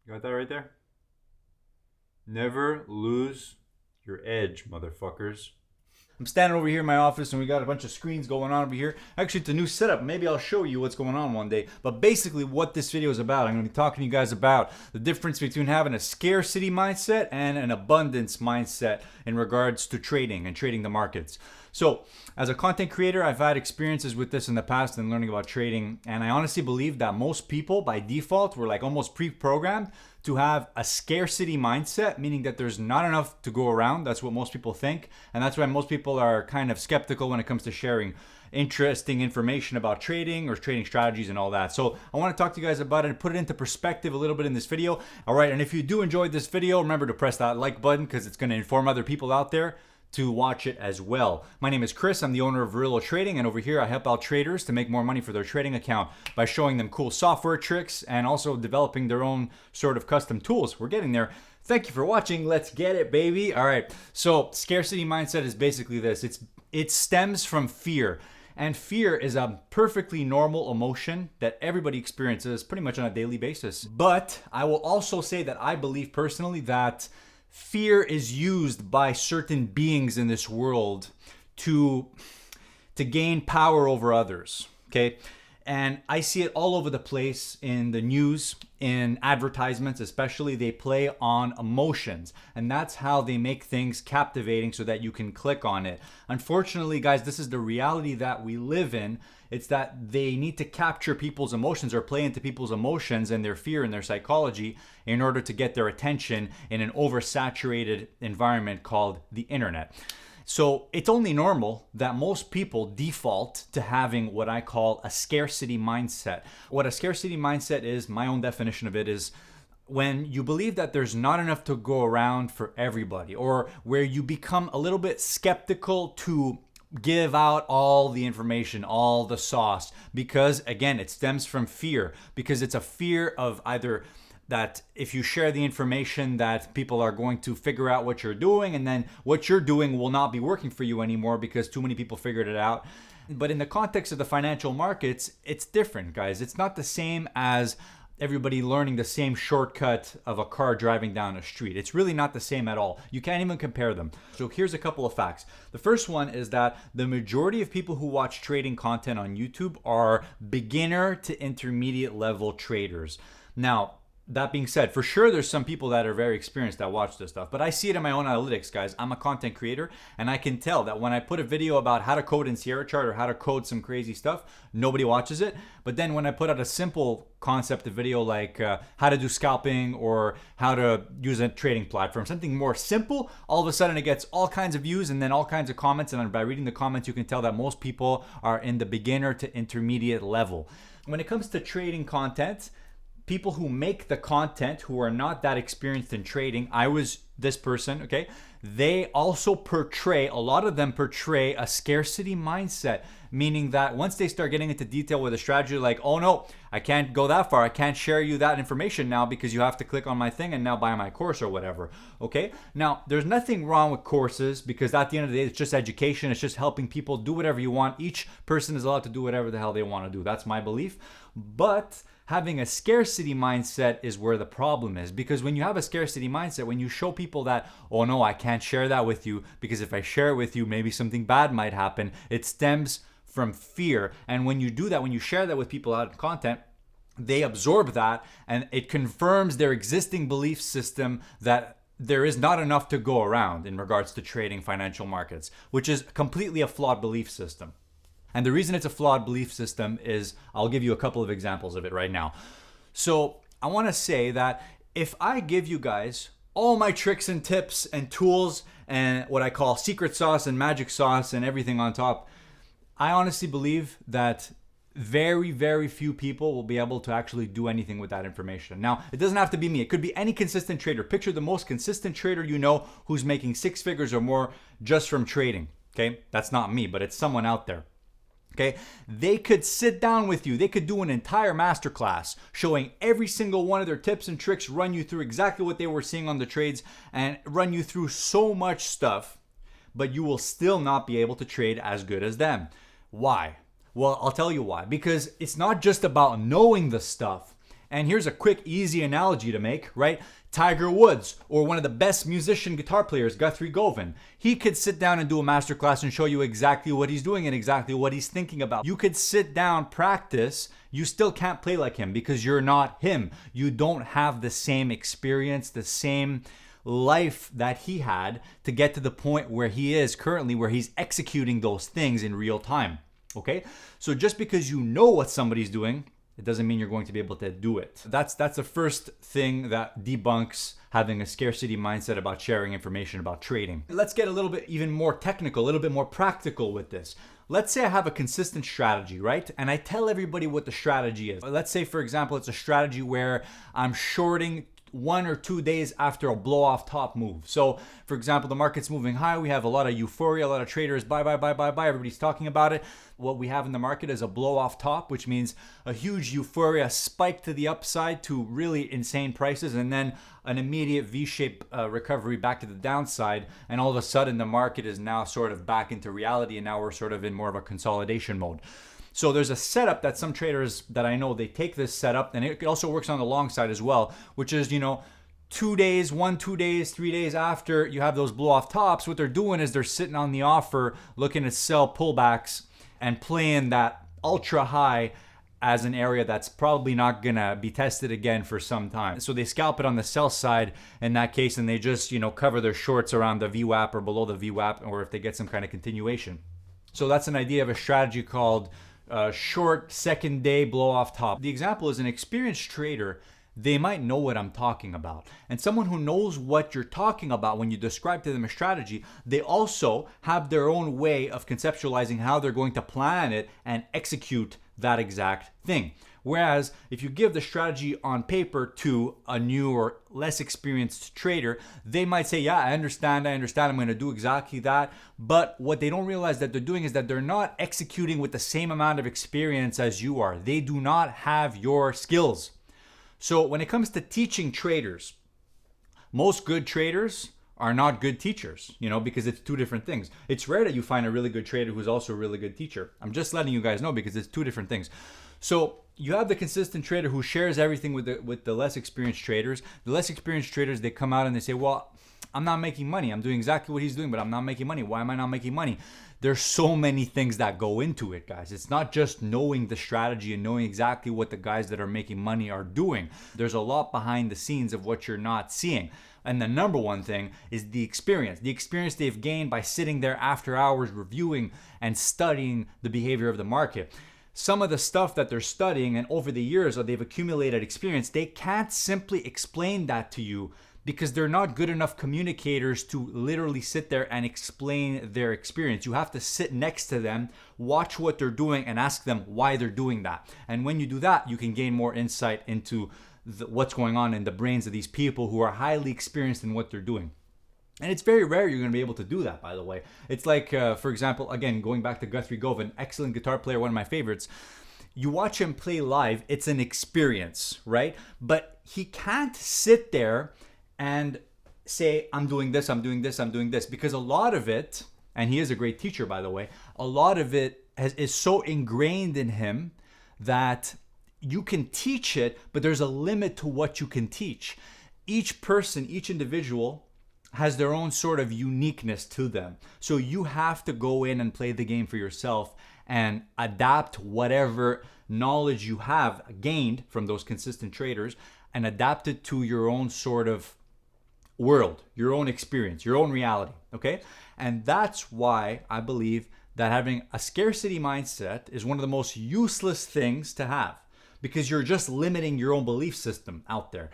You got that right there? Never lose your edge, motherfuckers. I'm standing over here in my office and we got a bunch of screens going on over here. Actually, it's a new setup. Maybe I'll show you what's going on one day. But basically what this video is about, I'm going to be talking to you guys about the difference between having a scarcity mindset and an abundance mindset in regards to trading and trading the markets. So as a content creator, I've had experiences with this in the past and learning about trading. And I honestly believe that most people by default were like almost pre-programmed to have a scarcity mindset, meaning that there's not enough to go around. That's what most people think. And that's why most people are kind of skeptical when it comes to sharing interesting information about trading or trading strategies and all that. So I want to talk to you guys about it and put it into perspective a little bit in this video. All right. And if you do enjoy this video, remember to press that like button because it's going to inform other people out there to watch it as well. My name is Chris. I'm the owner of Verillo Trading, and over here I help out traders to make more money for their trading account by showing them cool software tricks and also developing their own sort of custom tools. We're getting there. Thank you for watching. Let's get it, baby. All right. So scarcity mindset is basically this. It stems from fear. And fear is a perfectly normal emotion that everybody experiences pretty much on a daily basis. But I will also say that I believe personally that fear is used by certain beings in this world to gain power over others, okay? And I see it all over the place in the news, in advertisements especially. They play on emotions, and that's how they make things captivating so that you can click on it. Unfortunately, guys, this is the reality that we live in. It's that they need to capture people's emotions or play into people's emotions and their fear and their psychology in order to get their attention in an oversaturated environment called the internet. So it's only normal that most people default to having what I call a scarcity mindset. What a scarcity mindset is, my own definition of it is when you believe that there's not enough to go around for everybody, or where you become a little bit skeptical to give out all the information, all the sauce, because again, it stems from fear, because it's a fear of either that if you share the information that people are going to figure out what you're doing, and then what you're doing will not be working for you anymore because too many people figured it out. But in the context of the financial markets, it's different, guys. It's not the same as everybody learning the same shortcut of a car driving down a street. It's really not the same at all. You can't even compare them. So here's a couple of facts. The first one is that the majority of people who watch trading content on YouTube are beginner to intermediate level traders. Now, that being said, for sure, there's some people that are very experienced that watch this stuff, but I see it in my own analytics, guys. I'm a content creator, and I can tell that when I put a video about how to code in Sierra Chart or how to code some crazy stuff, nobody watches it. But then when I put out a simple concept of video like how to do scalping or how to use a trading platform, something more simple, all of a sudden it gets all kinds of views and then all kinds of comments. And by reading the comments, you can tell that most people are in the beginner to intermediate level. When it comes to trading content, people who make the content who are not that experienced in trading, I was this person, okay? They also portray, a lot of them portray a scarcity mindset, meaning that once they start getting into detail with a strategy, like, oh no, I can't go that far. I can't share you that information now because you have to click on my thing and now buy my course or whatever, okay? Now, there's nothing wrong with courses because at the end of the day, it's just education. It's just helping people do whatever you want. Each person is allowed to do whatever the hell they want to do. That's my belief. But having a scarcity mindset is where the problem is, because when you have a scarcity mindset, when you show people that, oh no, I can't share that with you because if I share it with you, maybe something bad might happen, it stems from fear. And when you do that, when you share that with people out in content, they absorb that and it confirms their existing belief system that there is not enough to go around in regards to trading financial markets, which is completely a flawed belief system. And the reason it's a flawed belief system is, I'll give you a couple of examples of it right now. So I want to say that if I give you guys all my tricks and tips and tools and what I call secret sauce and magic sauce and everything on top, I honestly believe that very, very few people will be able to actually do anything with that information. Now, it doesn't have to be me. It could be any consistent trader. Picture the most consistent trader you know who's making 6 figures or more just from trading. Okay? That's not me, but it's someone out there. Okay, they could sit down with you. They could do an entire masterclass showing every single one of their tips and tricks, run you through exactly what they were seeing on the trades, and run you through so much stuff, but you will still not be able to trade as good as them. Why? Well, I'll tell you why. Because it's not just about knowing the stuff. And here's a quick, easy analogy to make, right? Tiger Woods, or one of the best musician guitar players, Guthrie Govan. He could sit down and do a masterclass and show you exactly what he's doing and exactly what he's thinking about. You could sit down, practice. You still can't play like him because you're not him. You don't have the same experience, the same life that he had to get to the point where he is currently, where he's executing those things in real time. Okay? So just because you know what somebody's doing, it doesn't mean you're going to be able to do it. That's the first thing that debunks having a scarcity mindset about sharing information about trading. Let's get a little bit even more technical, a little bit more practical with this. Let's say I have a consistent strategy, right? And I tell everybody what the strategy is. Let's say, for example, it's a strategy where I'm shorting 1 or 2 days after a blow off top move. So for example, the market's moving high. We have a lot of euphoria, a lot of traders, buy. Everybody's talking about it. What we have in the market is a blow off top, which means a huge euphoria spike to the upside to really insane prices, and then an immediate V-shaped recovery back to the downside. And all of a sudden the market is now sort of back into reality, and now we're sort of in more of a consolidation mode. So there's a setup that some traders that I know, they take this setup, and it also works on the long side as well, which is, 2 days, 2 days, 3 days after you have those blow off tops, what they're doing is they're sitting on the offer looking to sell pullbacks and playing that ultra high as an area that's probably not gonna be tested again for some time. So they scalp it on the sell side in that case, and they just, cover their shorts around the VWAP or below the VWAP, or if they get some kind of continuation. So that's an idea of a strategy called short second day blow off top. The example is an experienced trader. They might know what I'm talking about. And someone who knows what you're talking about when you describe to them a strategy, they also have their own way of conceptualizing how they're going to plan it and execute that exact thing. Whereas if you give the strategy on paper to a new or less experienced trader, they might say, yeah, I understand, I'm going to do exactly that. But what they don't realize that they're doing is that they're not executing with the same amount of experience as you are. They do not have your skills. So when it comes to teaching traders, most good traders are not good teachers, because it's two different things. It's rare that you find a really good trader who's also a really good teacher. I'm just letting you guys know because it's two different things. So you have the consistent trader who shares everything with the less experienced traders. The less experienced traders, they come out and they say, well, I'm not making money. I'm doing exactly what he's doing, but I'm not making money. Why am I not making money? There's so many things that go into it, guys. It's not just knowing the strategy and knowing exactly what the guys that are making money are doing. There's a lot behind the scenes of what you're not seeing. And the number one thing is the experience they've gained by sitting there after hours reviewing and studying the behavior of the market. Some of the stuff that they're studying and over the years that they've accumulated experience, they can't simply explain that to you because they're not good enough communicators to literally sit there and explain their experience. You have to sit next to them, watch what they're doing, and ask them why they're doing that. And when you do that, you can gain more insight into what's going on in the brains of these people who are highly experienced in what they're doing. And it's very rare you're going to be able to do that, by the way. It's like, for example, again, going back to Guthrie Govan, excellent guitar player, one of my favorites. You watch him play live, it's an experience, right? But he can't sit there and say, I'm doing this, because a lot of it, and he is a great teacher, by the way, a lot of it is so ingrained in him that you can teach it, but there's a limit to what you can teach. Each person, each individual has their own sort of uniqueness to them. So you have to go in and play the game for yourself and adapt whatever knowledge you have gained from those consistent traders and adapt it to your own sort of world, your own experience, your own reality, okay? And that's why I believe that having a scarcity mindset is one of the most useless things to have, because you're just limiting your own belief system out there.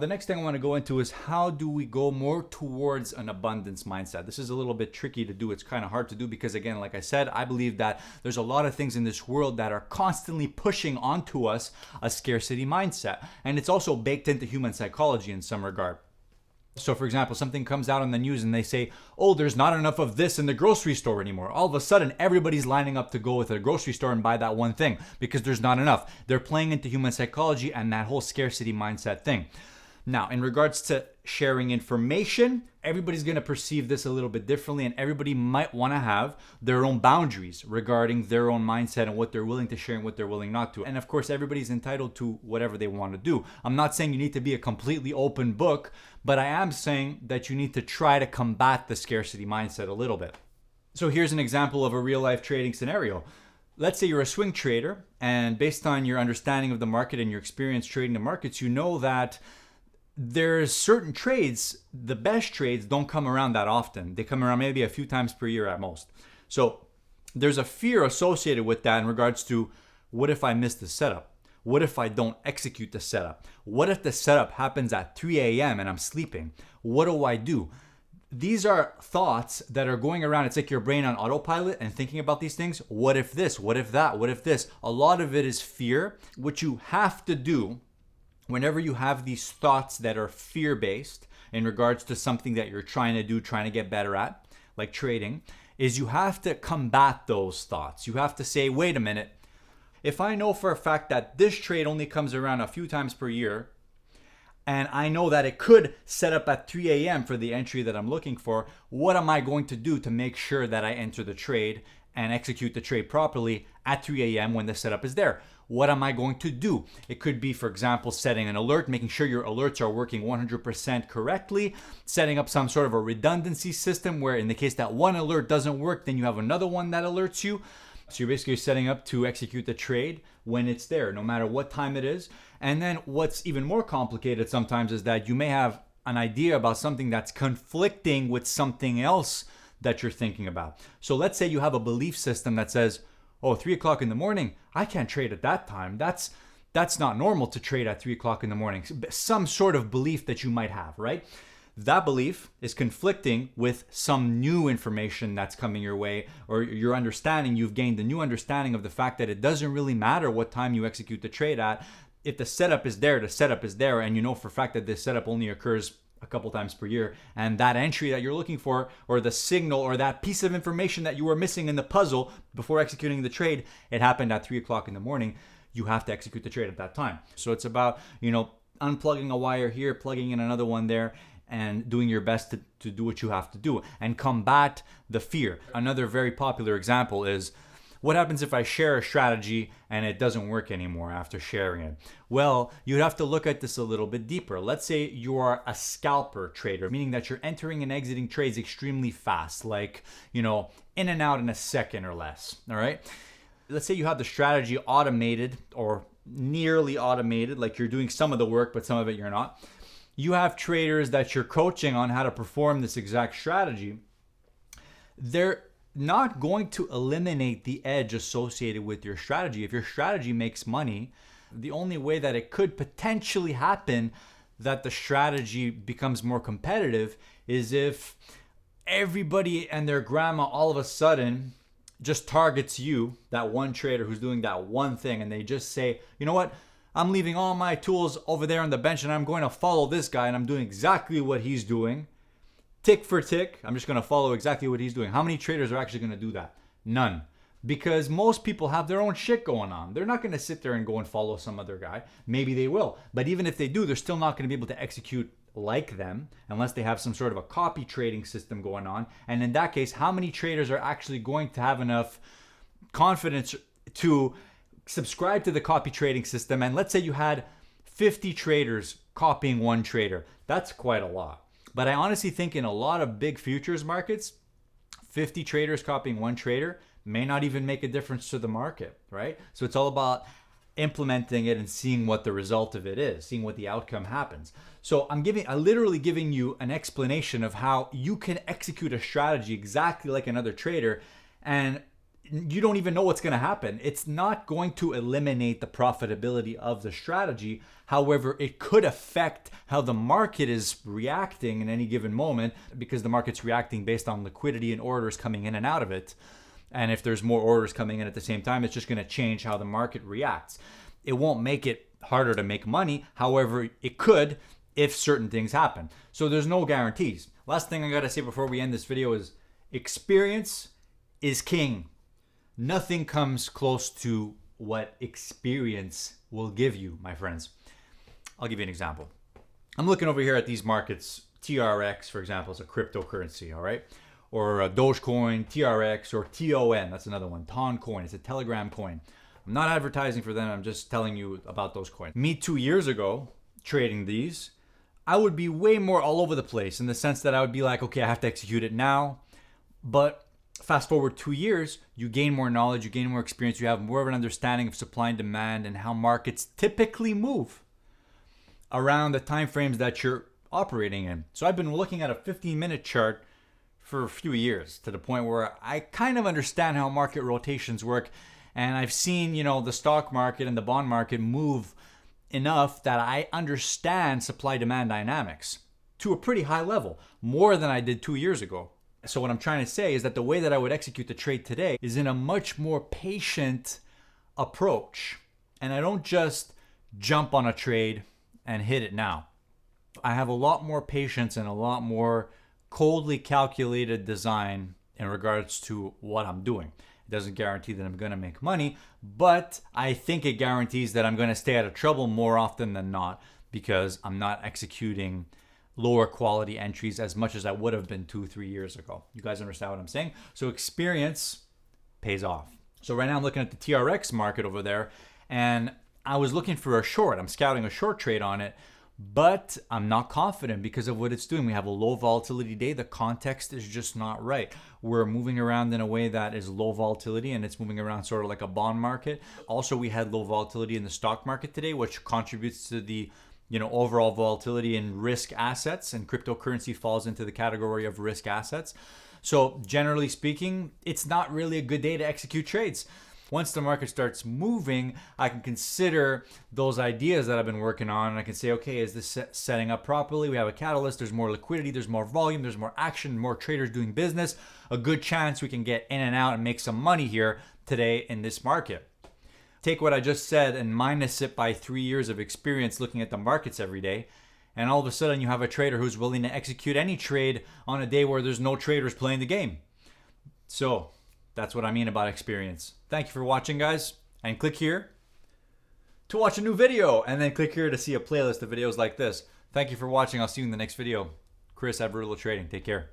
The next thing I want to go into is how do we go more towards an abundance mindset. This is a little bit tricky to do. It's kind of hard to do because, again, like I said, I believe that there's a lot of things in this world that are constantly pushing onto us a scarcity mindset. And it's also baked into human psychology in some regard. So for example, something comes out on the news and they say, oh, there's not enough of this in the grocery store anymore. All of a sudden, everybody's lining up to go with a grocery store and buy that one thing because there's not enough. They're playing into human psychology and that whole scarcity mindset thing. Now, in regards to sharing information, everybody's going to perceive this a little bit differently, and everybody might want to have their own boundaries regarding their own mindset and what they're willing to share and what they're willing not to. And of course, everybody's entitled to whatever they want to do. I'm not saying you need to be a completely open book, but I am saying that you need to try to combat the scarcity mindset a little bit. So here's an example of a real life trading scenario. Let's say you're a swing trader, and based on your understanding of the market and your experience trading the markets, you know that there's certain trades, the best trades don't come around that often. They come around maybe a few times per year at most. So there's a fear associated with that in regards to, what if I miss the setup? What if I don't execute the setup? What if the setup happens at 3 a.m. and I'm sleeping? What do I do? These are thoughts that are going around. It's like your brain on autopilot and thinking about these things. What if this? What if that? What if this? A lot of it is fear. What you have to do whenever you have these thoughts that are fear-based in regards to something that you're trying to do, trying to get better at, like trading, is you have to combat those thoughts. You have to say, wait a minute, if I know for a fact that this trade only comes around a few times per year, and I know that it could set up at 3 a.m. for the entry that I'm looking for, what am I going to do to make sure that I enter the trade and execute the trade properly at 3 a.m. when the setup is there? What am I going to do? It could be, for example, setting an alert, making sure your alerts are working 100% correctly, setting up some sort of a redundancy system where in the case that one alert doesn't work, then you have another one that alerts you. So you're basically setting up to execute the trade when it's there, no matter what time it is. And then what's even more complicated sometimes is that you may have an idea about something that's conflicting with something else that you're thinking about. So let's say you have a belief system that says, oh, 3 o'clock in the morning, I can't trade at that time. That's not normal to trade at 3 o'clock in the morning. Some sort of belief that you might have, right? That belief is conflicting with some new information that's coming your way, or your understanding. You've gained a new understanding of the fact that it doesn't really matter what time you execute the trade at. If the setup is there, the setup is there, and you know for a fact that this setup only occurs a couple times per year, and that entry that you're looking for, or the signal, or that piece of information that you were missing in the puzzle before executing the trade, it happened at 3 o'clock in the morning, you have to execute the trade at that time. So it's about, unplugging a wire here, plugging in another one there, and doing your best to do what you have to do and combat the fear. Another very popular example is, what happens if I share a strategy and it doesn't work anymore after sharing it? Well, you'd have to look at this a little bit deeper. Let's say you are a scalper trader, meaning that you're entering and exiting trades extremely fast, like, in and out in a second or less, all right? Let's say you have the strategy automated or nearly automated, like you're doing some of the work, but some of it you're not. You have traders that you're coaching on how to perform this exact strategy. They're not going to eliminate the edge associated with your strategy. If your strategy makes money, the only way that it could potentially happen that the strategy becomes more competitive is if everybody and their grandma all of a sudden just targets you, that one trader who's doing that one thing, and they just say, you know what? I'm leaving all my tools over there on the bench and I'm going to follow this guy and I'm doing exactly what he's doing. Tick for tick, I'm just going to follow exactly what he's doing. How many traders are actually going to do that? None. Because most people have their own shit going on. They're not going to sit there and go and follow some other guy. Maybe they will. But even if they do, they're still not going to be able to execute like them unless they have some sort of a copy trading system going on. And in that case, how many traders are actually going to have enough confidence to subscribe to the copy trading system? And let's say you had 50 traders copying one trader. That's quite a lot. But I honestly think in a lot of big futures markets, 50 traders copying one trader may not even make a difference to the market, right? So it's all about implementing it and seeing what the result of it is, seeing what the outcome happens. So I'm literally giving you an explanation of how you can execute a strategy exactly like another trader, and you don't even know what's going to happen. It's not going to eliminate the profitability of the strategy. However, it could affect how the market is reacting in any given moment, because the market's reacting based on liquidity and orders coming in and out of it. And if there's more orders coming in at the same time, it's just going to change how the market reacts. It won't make it harder to make money. However, it could if certain things happen. So there's no guarantees. Last thing I got to say before we end this video is experience is king. Nothing comes close to what experience will give you, my friends. I'll give you an example. I'm looking over here at these markets. TRX, for example, is a cryptocurrency, all right? Or Dogecoin, TRX, or TON, that's another one. TON coin, it's a Telegram coin. I'm not advertising for them, I'm just telling you about those coins. Me 2 years ago, trading these, I would be way more all over the place in the sense that I would be like, okay, I have to execute it now. But fast forward 2 years, you gain more knowledge, you gain more experience, you have more of an understanding of supply and demand and how markets typically move around the time frames that you're operating in. So I've been looking at a 15-minute chart for a few years to the point where I kind of understand how market rotations work, and I've seen, the stock market and the bond market move enough that I understand supply demand dynamics to a pretty high level, more than I did 2 years ago. So what I'm trying to say is that the way that I would execute the trade today is in a much more patient approach. And I don't just jump on a trade and hit it now. I have a lot more patience and a lot more coldly calculated design in regards to what I'm doing. It doesn't guarantee that I'm going to make money, but I think it guarantees that I'm going to stay out of trouble more often than not because I'm not executing lower quality entries as much as I would have been 2-3 years ago. You guys understand what I'm saying? So experience pays off. So right now I'm looking at the TRX market over there, and I was looking for a short. I'm scouting a short trade on it, but I'm not confident because of what it's doing. We have a low volatility day. The context is just not right. We're moving around in a way that is low volatility, and it's moving around sort of like a bond market. Also, we had low volatility in the stock market today, which contributes to the overall volatility in risk assets, and cryptocurrency falls into the category of risk assets. So generally speaking, it's not really a good day to execute trades. Once the market starts moving, I can consider those ideas that I've been working on, and I can say, okay, is this setting up properly? We have a catalyst, there's more liquidity, there's more volume, there's more action, more traders doing business. A good chance we can get in and out and make some money here today in this market. Take what I just said and minus it by 3 years of experience looking at the markets every day, and all of a sudden you have a trader who's willing to execute any trade on a day where there's no traders playing the game. So that's what I mean about experience. Thank you for watching, guys, and click here to watch a new video, and then click here to see a playlist of videos like this. Thank you for watching. I'll see you in the next video. Chris at Brutal Trading. Take care.